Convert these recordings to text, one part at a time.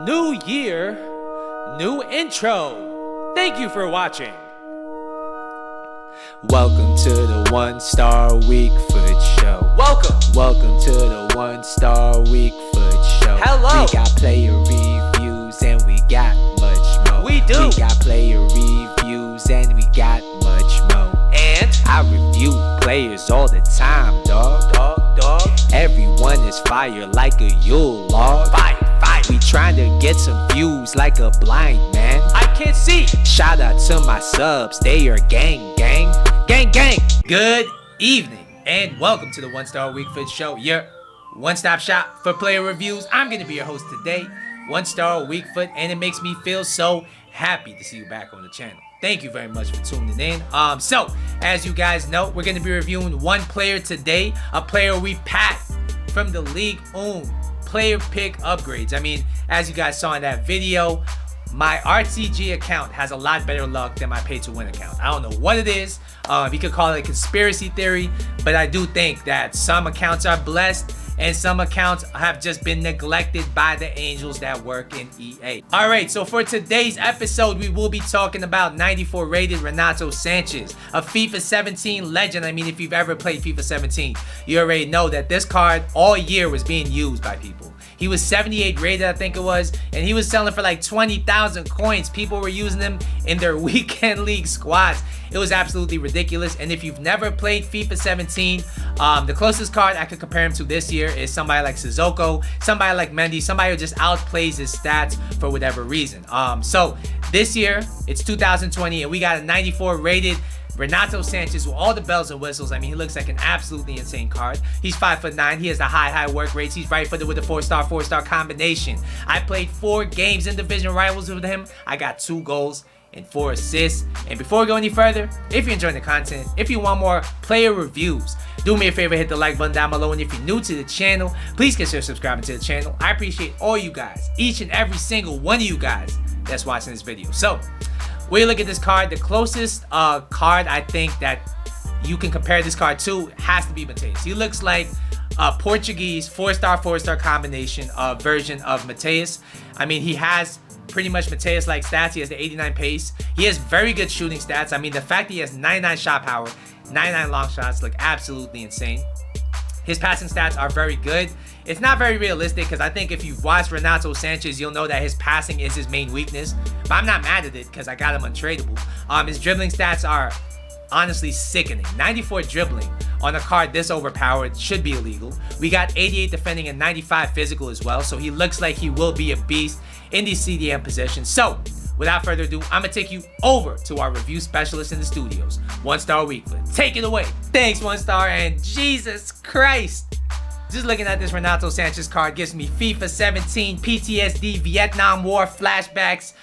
New year, new intro. Thank you for watching. Welcome to the One Star Weak Foot Show. Welcome to the One Star Weak Foot Show. Hello. We got player reviews and we got much more. We do. We got player reviews and we got much more. And I review players all the time, dog. Everyone is fire like a Yule log. Fire. We trying to get some views like a blind man. I can't see. Shout out to my subs, they are gang. Good evening and welcome to the One Star Weak Foot Show, your one-stop shop for player reviews. I'm going to be your host today, One Star Weak Foot, and it makes me feel so happy to see you back on the channel. Thank you very much for tuning in. So, as you guys know, we're going to be reviewing one player today, a player we packed from the League own player pick upgrades. I mean, as you guys saw in that video, my RTG account has a lot better luck than my pay to win account. I don't know what it is. You could call it a conspiracy theory, but I do think that some accounts are blessed and some accounts have just been neglected by the angels that work in EA. Alright, so for today's episode, we will be talking about 94 rated Renato Sanches, a FIFA 17 legend. I mean, if you've ever played FIFA 17, you already know that this card all year was being used by people. He was 78 rated, I think it was, and he was selling for like 20,000 coins. People were using him in their weekend league squads. It was absolutely ridiculous. And if you've never played FIFA 17, the closest card I could compare him to this year is somebody like Sissoko, somebody like Mendy, somebody who just outplays his stats for whatever reason. So this year, it's 2020, and we got a 94 rated Renato Sanches with all the bells and whistles. I mean, he looks like an absolutely insane card. He's 5'9". He has the high work rates. He's right-footed with a 4-star combination. I played 4 games in division rivals with him. I got 2 goals and 4 assists. And before we go any further, if you're enjoying the content, if you want more player reviews, do me a favor, hit the like button down below. And if you're new to the channel, please consider subscribing to the channel. I appreciate all you guys, each and every single one of you guys that's watching this video. So, when you look at this card, the closest card I think that you can compare this card to has to be Mateus. He looks like a Portuguese 4-star combination version of Mateus. I mean, he has pretty much Mateus-like stats. He has the 89 pace. He has very good shooting stats. I mean, the fact that he has 99 shot power, 99 long shots look absolutely insane. His passing stats are very good. It's not very realistic because I think if you've watched Renato Sanches, you'll know that his passing is his main weakness. But I'm not mad at it because I got him untradeable. His dribbling stats are honestly sickening. 94 dribbling on a card this overpowered should be illegal. We got 88 defending and 95 physical as well. So he looks like he will be a beast in the CDM position. So without further ado, I'm going to take you over to our review specialist in the studios, One Star Weak Foot. Take it away. Thanks, One Star, and Jesus Christ. Just looking at this Renato Sanches card gives me FIFA 17, PTSD, Vietnam War flashbacks.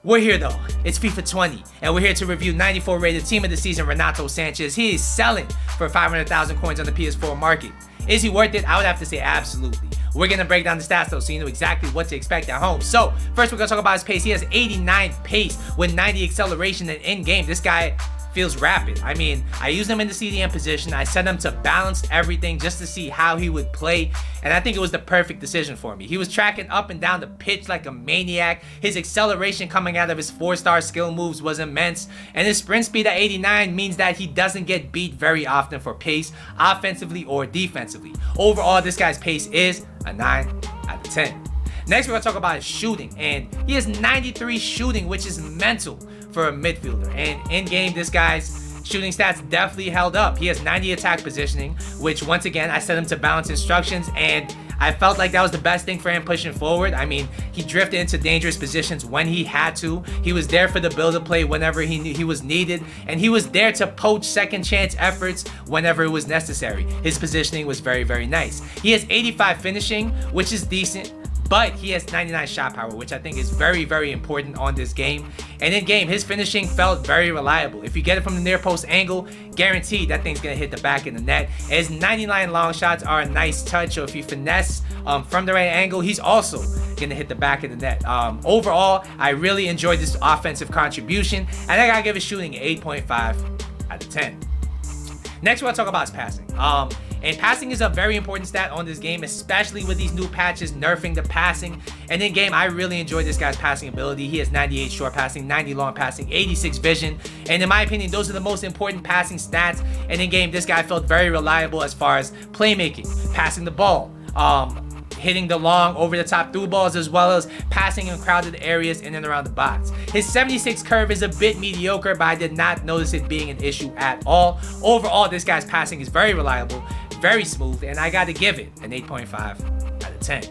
We're here though, it's FIFA 20, and we're here to review 94 rated team of the season Renato Sanches. He is selling for 500,000 coins on the PS4 market. Is he worth it? I would have to say absolutely. We're going to break down the stats though, so you know exactly what to expect at home. So, first we're going to talk about his pace. He has 89 pace with 90 acceleration and in-game. This guy feels rapid. I mean, I used him in the CDM position. I set him to balance everything just to see how he would play, and I think it was the perfect decision for me. He was tracking up and down the pitch like a maniac. His acceleration coming out of his 4-star skill moves was immense, and his sprint speed at 89 means that he doesn't get beat very often for pace, offensively or defensively. Overall, this guy's pace is a 9 out of 10. Next, we're going to talk about his shooting, and he has 93 shooting, which is mental for a midfielder. And in-game, this guy's shooting stats definitely held up. He has 90 attack positioning, which once again, I set him to balance instructions, and I felt like that was the best thing for him pushing forward. I mean, he drifted into dangerous positions when he had to. He was there for the build-up play whenever he was needed, and he was there to poach second chance efforts whenever it was necessary. His positioning was very, very nice. He has 85 finishing, which is decent, but he has 99 shot power, which I think is very, very important on this game. And in game, his finishing felt very reliable. If you get it from the near post angle, guaranteed that thing's gonna hit the back of the net. His 99 long shots are a nice touch, so if you finesse from the right angle, he's also gonna hit the back of the net. Overall, I really enjoyed this offensive contribution, and I gotta give his shooting an 8.5 out of 10. Next, we'll talk about his passing. And passing is a very important stat on this game, especially with these new patches nerfing the passing. And in game, I really enjoy this guy's passing ability. He has 98 short passing, 90 long passing, 86 vision. And in my opinion, those are the most important passing stats. And in game, this guy felt very reliable as far as playmaking, passing the ball, hitting the long over the top through balls, as well as passing in crowded areas in and around the box. His 76 curve is a bit mediocre, but I did not notice it being an issue at all. Overall, this guy's passing is very reliable, very smooth, and I gotta give it an 8.5 out of 10.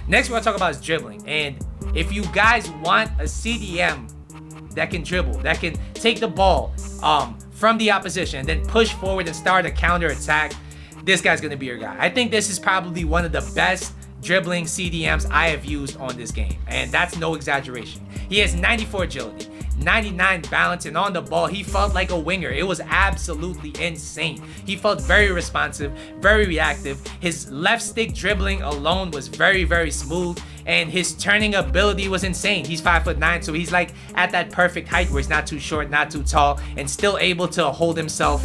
Next, we're gonna talk about is dribbling. And if you guys want a CDM that can dribble, that can take the ball from the opposition and then push forward and start a counter attack, this guy's gonna be your guy. I think this is probably one of the best dribbling CDMs I have used on this game, and that's no exaggeration. He has 94 agility, 99 balance, and on the ball, he felt like a winger. It was absolutely insane. He felt very responsive, very reactive. His left stick dribbling alone was very, very smooth, and his turning ability was insane. He's 5'9", so he's like at that perfect height where he's not too short, not too tall, and still able to hold himself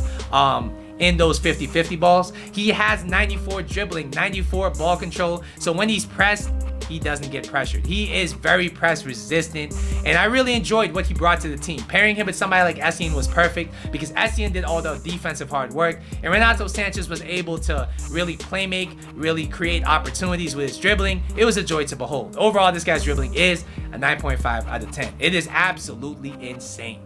in those 50-50 balls. He has 94 dribbling, 94 ball control, so when he's pressed, he doesn't get pressured. He is very press resistant, and I really enjoyed what he brought to the team. Pairing him with somebody like Essien was perfect because Essien did all the defensive hard work, and Renato Sanches was able to really play make, really create opportunities with his dribbling. It was a joy to behold. Overall, this guy's dribbling is a 9.5 out of 10. It is absolutely insane.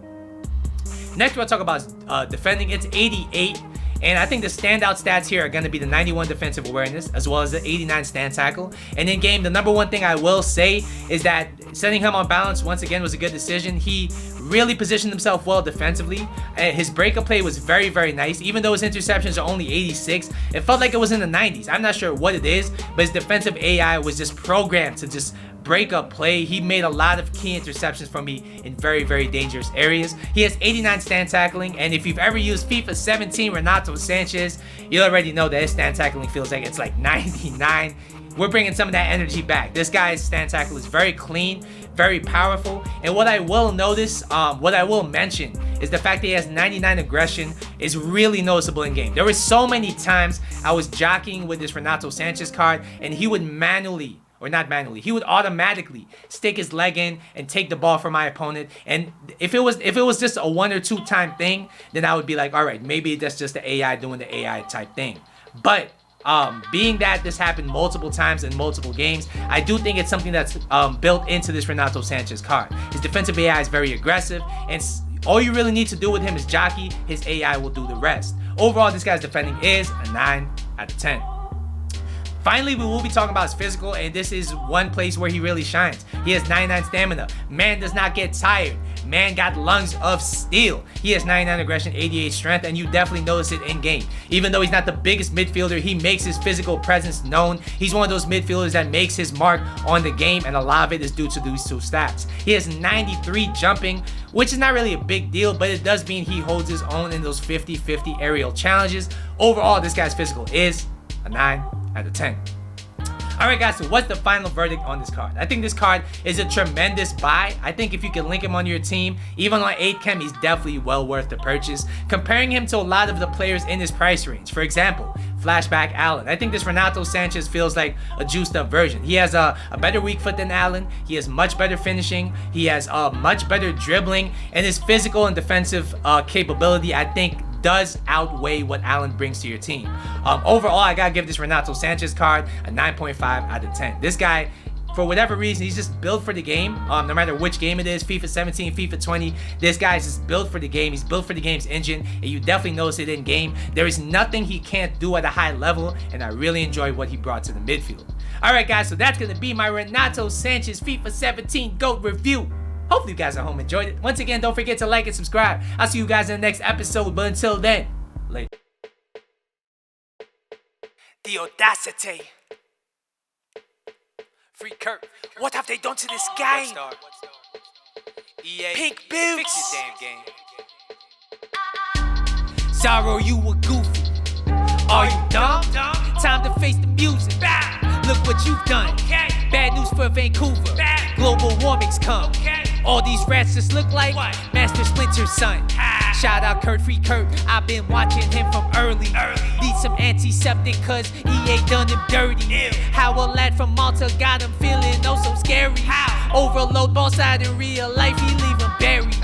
Next, we'll talk about defending. It's 88. And I think the standout stats here are going to be the 91 defensive awareness as well as the 89 stand tackle. And in game, the number one thing I will say is that setting him on balance once again was a good decision. He really positioned himself well defensively. His breakup play was very, very nice. Even though his interceptions are only 86, it felt like it was in the 90s. I'm not sure what it is, but his defensive AI was just programmed to just break up play. He made a lot of key interceptions for me in very, very dangerous areas. He has 89 stand tackling, and if you've ever used FIFA 17 Renato Sanches, you already know that his stand tackling feels like it's like 99. We're bringing some of that energy back. This guy's stand tackle is very clean, very powerful, and what I will notice, what I will mention is the fact that he has 99 aggression is really noticeable in game. There were so many times I was jockeying with this Renato Sanches card, and he would manually, or not manually, he would automatically stick his leg in and take the ball from my opponent. And if it was just a 1 or 2 time thing, then I would be like, all right, maybe that's just the AI doing the AI type thing. But being that this happened multiple times in multiple games, I do think it's something that's built into this Renato Sanches card. His defensive AI is very aggressive, and all you really need to do with him is jockey. His AI will do the rest. Overall, this guy's defending is a 9 out of 10. Finally, we will be talking about his physical, and this is one place where he really shines. He has 99 stamina. Man does not get tired. Man got lungs of steel. He has 99 aggression, 88 strength, and you definitely notice it in game. Even though he's not the biggest midfielder, he makes his physical presence known. He's one of those midfielders that makes his mark on the game, and a lot of it is due to these 2 stats. He has 93 jumping, which is not really a big deal, but it does mean he holds his own in those 50-50 aerial challenges. Overall, this guy's physical is a 9 out of 10. Alright guys, so what's the final verdict on this card? I think this card is a tremendous buy. I think if you can link him on your team, even on 8 chem, he's definitely well worth the purchase. Comparing him to a lot of the players in his price range, for example, Flashback Allen. I think this Renato Sanches feels like a juiced up version. He has a better weak foot than Allen. He has much better finishing. He has much better dribbling, and his physical and defensive capability, I think, does outweigh what Allen brings to your team. Overall, I gotta give this Renato Sanches card a 9.5 out of 10. This guy, for whatever reason, he's just built for the game. No matter which game it is, FIFA 17, FIFA 20, this guy's just built for the game. He's built for the game's engine, and you definitely notice it in game. There is nothing he can't do at a high level, and I really enjoy what he brought to the midfield. Alright guys, so that's gonna be my Renato Sanches FIFA 17 GOAT review. Hopefully you guys at home enjoyed it. Once again, don't forget to like and subscribe. I'll see you guys in the next episode, but until then, later. The audacity. Free Kirk. What have they done to this game? Pink boots. Fix your damn game. Sorrow, you were goofy. Are you dumb? Time to face the music. Look what you've done. Bad news for Vancouver. Global warming's come. All these rats just look like Master Splinter's son. Shout out Kurt, free Kurt, I've been watching him from early. Need some antiseptic cause EA done him dirty. How a lad from Malta got him feeling oh so scary. Overload ball side in real life, he leave him buried.